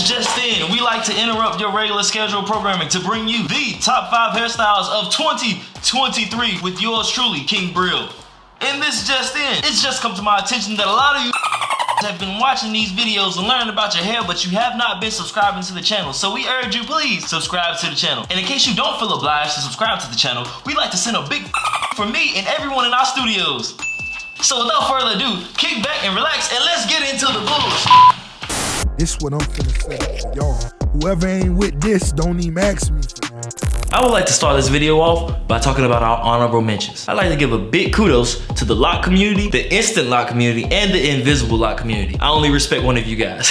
this just in, we like to interrupt your regular scheduled programming to bring you the top 5 hairstyles of 2023 with yours truly, King Brill. In this just in, it's just come to my attention that a lot of you have been watching these videos and learning about your hair, but you have not been subscribing to the channel. So we urge you, please subscribe to the channel. And in case you don't feel obliged to subscribe to the channel, we like to send a big for me and everyone in our studios. So without further ado, kick back and relax and let's get into the bullshit. This what I'm finna say to y'all. Whoever ain't with this, don't even ask me for that. I would like to start this video off by talking about our honorable mentions. I'd like to give a big kudos to the lock community, the instant lock community, and the invisible lock community. I only respect one of you guys.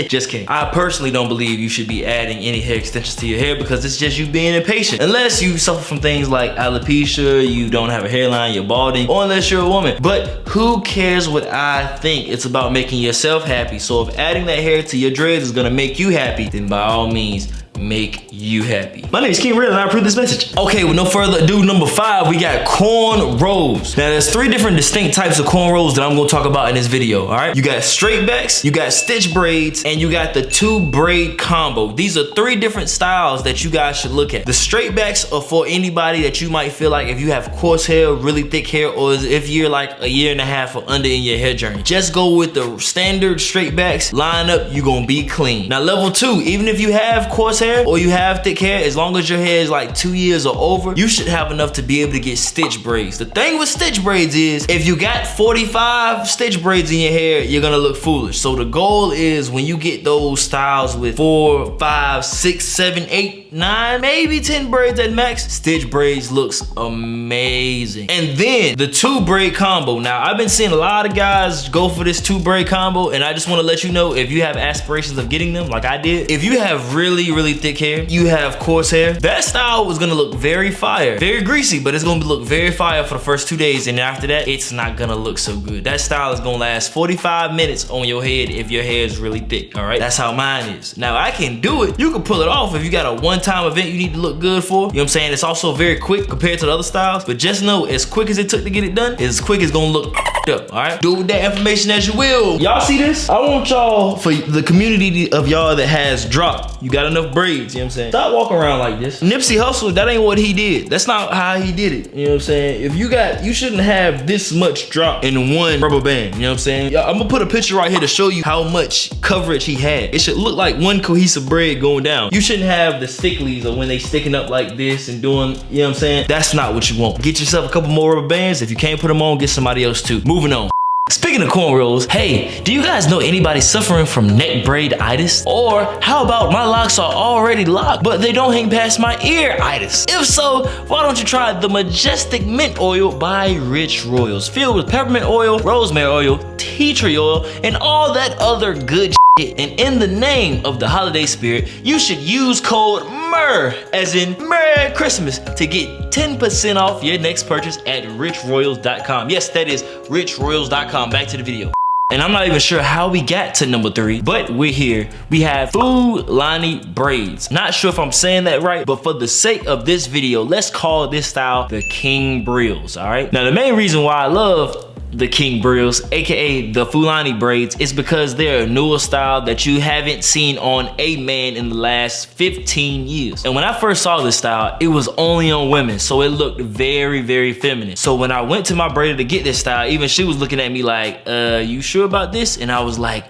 Just kidding. I personally don't believe you should be adding any hair extensions to your hair because it's just you being impatient. Unless you suffer from things like alopecia, you don't have a hairline, you're balding, or unless you're a woman. But who cares what I think? It's about making yourself happy. So if adding that hair to your dreads is gonna make you happy, then by all means, make you happy. My name is King Real and I approve this message. Okay, with no further ado, number 5, we got cornrows. Now there's 3 different distinct types of cornrows that I'm gonna talk about in this video, all right? You got straight backs, you got stitch braids, and you got the 2 braid combo. These are 3 different styles that you guys should look at. The straight backs are for anybody that you might feel like if you have coarse hair, really thick hair, or if you're like a year and a half or under in your hair journey. Just go with the standard straight backs, line up, you're gonna be clean. Now level 2, even if you have coarse hair or you have thick hair, as long as your hair is like 2 years or over, you should have enough to be able to get stitch braids. The thing with stitch braids is if you got 45 stitch braids in your hair, you're gonna look foolish. So the goal is when you get those styles with 4, 5, 6, 7, 8, 9, maybe 10 braids at max, stitch braids looks amazing. And then the 2 braid combo. Now I've been seeing a lot of guys go for this 2 braid combo, and I just want to let you know, if you have aspirations of getting them like I did, if you have really thick hair, you have coarse hair, that style is gonna look very fire, very greasy, but it's gonna look very fire for the first 2 days, and after that it's not gonna look so good. That style is gonna last 45 minutes on your head if your hair is really thick. All right, that's how mine is. Now I can do it, you can pull it off if you got a one-time event you need to look good for. You know what I'm saying? It's also very quick compared to the other styles, but just know as quick as it took to get it done, as quick as gonna look up. All right, do with that information as you will. Y'all see this? I want y'all, for the community of y'all that has dropped, you got enough braids, you know what I'm saying? Stop walking around like this. Nipsey Hussle, that ain't what he did. That's not how he did it. You know what I'm saying? If you shouldn't have this much drop in one rubber band. You know what I'm saying? I'm gonna put a picture right here to show you how much coverage he had. It should look like one cohesive braid going down. You shouldn't have the sticklies or when they sticking up like this and doing, you know what I'm saying? That's not what you want. Get yourself a couple more rubber bands. If you can't put them on, get somebody else too. Moving on. Speaking of cornrows, hey, do you guys know anybody suffering from neck braid-itis? Or how about my locks are already locked, but they don't hang past my ear-itis? If so, why don't you try the Majestic Mint Oil by Rich Royals, filled with peppermint oil, rosemary oil, tea tree oil, and all that other good shit. And in the name of the holiday spirit, you should use code MER, as in Merry Christmas, to get 10% off your next purchase at richroyals.com. Yes, that is richroyals.com. Back to the video. And I'm not even sure how we got to number 3, but we're here. We have Fulani braids. Not sure if I'm saying that right, but for the sake of this video, let's call this style the King Brills, all right? Now, the main reason why I love the King Brills, aka the Fulani braids, is because they're a newer style that you haven't seen on a man in the last 15 years. And when I first saw this style, it was only on women, so it looked very feminine. So when I went to my braider to get this style, even she was looking at me like, you sure about this? And I was like,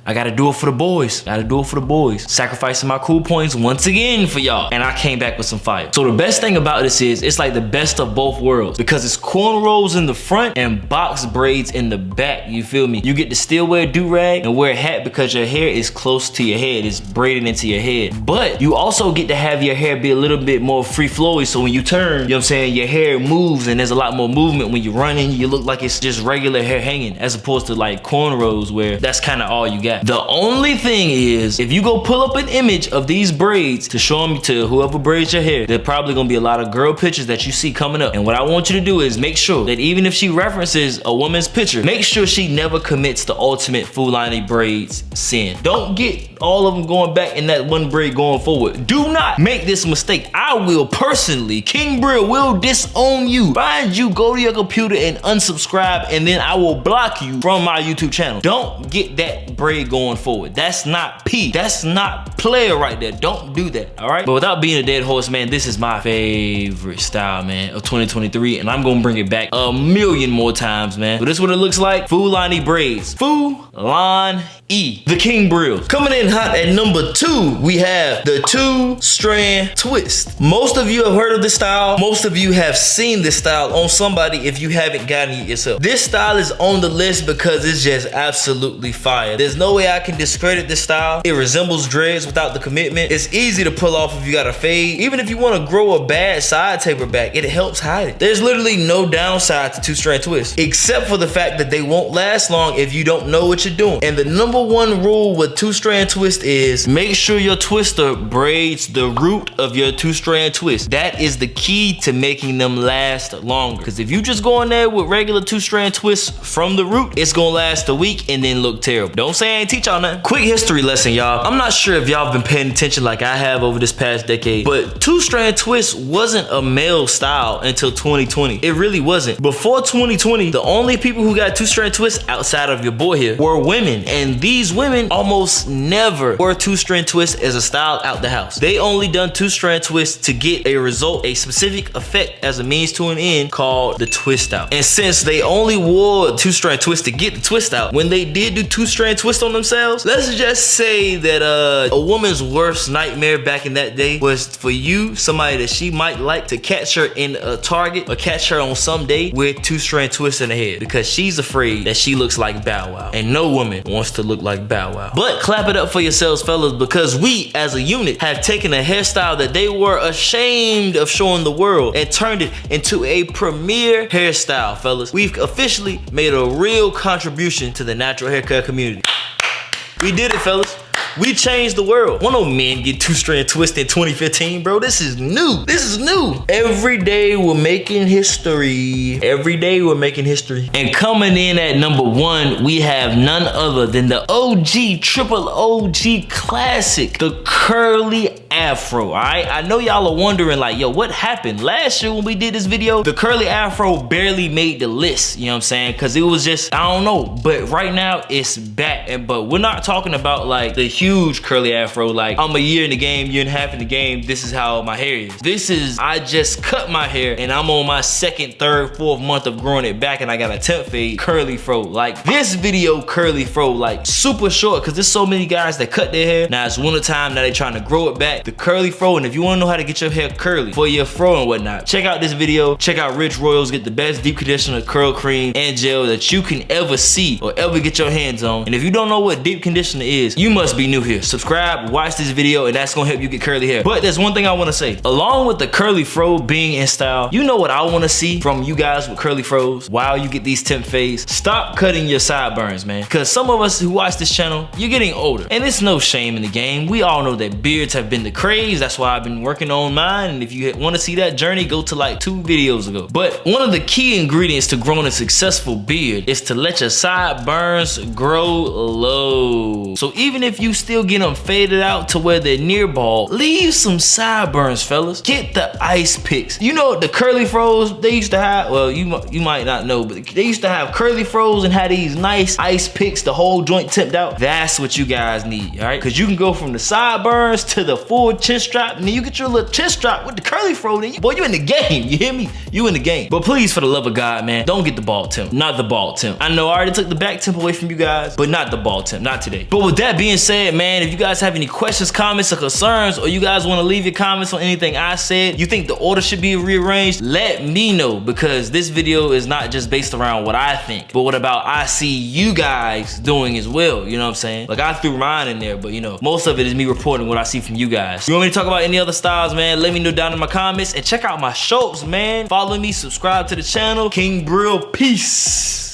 I gotta do it for the boys. Gotta do it for the boys. Sacrificing my cool points once again for y'all. And I came back with some fire. So the best thing about this is it's like the best of both worlds because it's cornrows in the front and box braids in the back. You feel me? You get to still wear a do-rag and wear a hat because your hair is close to your head. It's braided into your head. But you also get to have your hair be a little bit more free-flowy. So when you turn, you know what I'm saying, your hair moves and there's a lot more movement. When you're running, you look like it's just regular hair hanging as opposed to like cornrows where that's kind of all you got. The only thing is, if you go pull up an image of these braids to show them to whoever braids your hair, there's probably gonna be a lot of girl pictures that you see coming up. And what I want you to do is make sure that even if she references a woman's picture, make sure she never commits the ultimate Fulani braids sin. Don't get all of them going back in that one braid going forward. Do not make this mistake. I will personally, King Brill will disown you. Find you, go to your computer and unsubscribe, and then I will block you from my YouTube channel. Don't get that braid braid going forward. That's not P. That's not player right there. Don't do that, all right? But without being a dead horse, man, this is my favorite style, man, of 2023, and I'm gonna bring it back a million more times, man. But this is what it looks like. Fulani braids. Fulani. The King Brills. Coming in hot at number 2, we have the 2-strand twist. Most of you have heard of this style. Most of you have seen this style on somebody if you haven't gotten it yourself. This style is on the list because it's just absolutely fire. There's no way I can discredit this style. It resembles dreads without the commitment. It's easy to pull off if you got a fade. Even if you want to grow a bad side taper back, it helps hide it. There's literally no downside to 2-strand twists, except for the fact that they won't last long if you don't know what you're doing. And the number one rule with 2-strand twist is make sure your twister braids the root of your 2-strand twist. That is the key to making them last longer. Because if you just go in there with regular 2-strand twists from the root, it's gonna last a week and then look terrible. Don't say I ain't teach y'all nothing. Quick history lesson, y'all. I'm not sure if y'all been paying attention like I have over this past decade, but 2-strand twist wasn't a male style until 2020. It really wasn't. Before 2020, the only people who got 2-strand twists outside of your boy here were women, and these women almost never wore 2-strand twist as a style out the house. They only done 2-strand twist to get a result, a specific effect as a means to an end called the twist out. And since they only wore 2-strand twist to get the twist out, when they did do 2-strand twist on themselves, let's just say that a woman's worst nightmare back in that day was for you, somebody that she might like, to catch her in a Target or catch her on some day with 2-strand twist in her head, because she's afraid that she looks like Bow Wow, and no woman wants to look like Bow Wow. But clap it up for yourselves, fellas, because we as a unit have taken a hairstyle that they were ashamed of showing the world and turned it into a premier hairstyle, fellas. We've officially made a real contribution to the natural haircut community. We did it, fellas. We changed the world. Won't no men get 2-strand twist in 2015, bro. This is new. This is new. Every day we're making history. Every day we're making history. And coming in at number 1, we have none other than the OG, triple OG classic, the curly afro, all right? I know y'all are wondering like, yo, what happened? Last year when we did this video, the curly afro barely made the list, you know what I'm saying? Because it was just, I don't know. But right now it's back. But we're not talking about like the huge curly afro, like I'm a year in the game, year and a half in the game, this is how my hair is. This is, I just cut my hair and I'm on my 2nd, 3rd, 4th month of growing it back, and I got a temp fade curly fro. Like this video curly fro, like super short, because there's so many guys that cut their hair. Now it's winter time, now they trying to grow it back. The curly fro, and if you want to know how to get your hair curly for your fro and whatnot, check out this video. Check out Rich Royals. Get the best deep conditioner, curl cream, and gel that you can ever see or ever get your hands on. And if you don't know what deep conditioner is, you must be new here. Subscribe, watch this video, and that's gonna help you get curly hair. But there's one thing I want to say. Along with the curly fro being in style, you know what I want to see from you guys with curly fros while you get these temp fades? Stop cutting your sideburns, man. Because some of us who watch this channel, you're getting older, and it's no shame in the game. We all know that beards have been the craze. That's why I've been working on mine, and if you want to see that journey, go to like 2 videos ago. But one of the key ingredients to growing a successful beard is to let your sideburns grow low. So even if you still get them faded out to where they're near bald, leave some sideburns, fellas. Get the ice picks. You know the curly fros they used to have, well, you might not know, but they used to have curly fros and had these nice ice picks, the whole joint tipped out. That's what you guys need, all right? Because you can go from the sideburns to the full chin strap, and then you get your little chin strap with the curly fro, then boy, you in the game, you hear me? You in the game. But please, for the love of God, man, don't get the bald temp. Not the bald temp. I know I already took the back temp away from you guys, but not the bald temp, not today. But with that being said, man, if you guys have any questions, comments, or concerns, or you guys want to leave your comments on anything I said, you think the order should be rearranged, let me know, because this video is not just based around what I think, but what about I see you guys doing as well, you know what I'm saying? Like I threw mine in there, but you know, most of it is me reporting what I see from you guys. You want me to talk about any other styles, man? Let me know down in my comments, and check out my shows, man. Follow me, subscribe to the channel. King Brill, peace.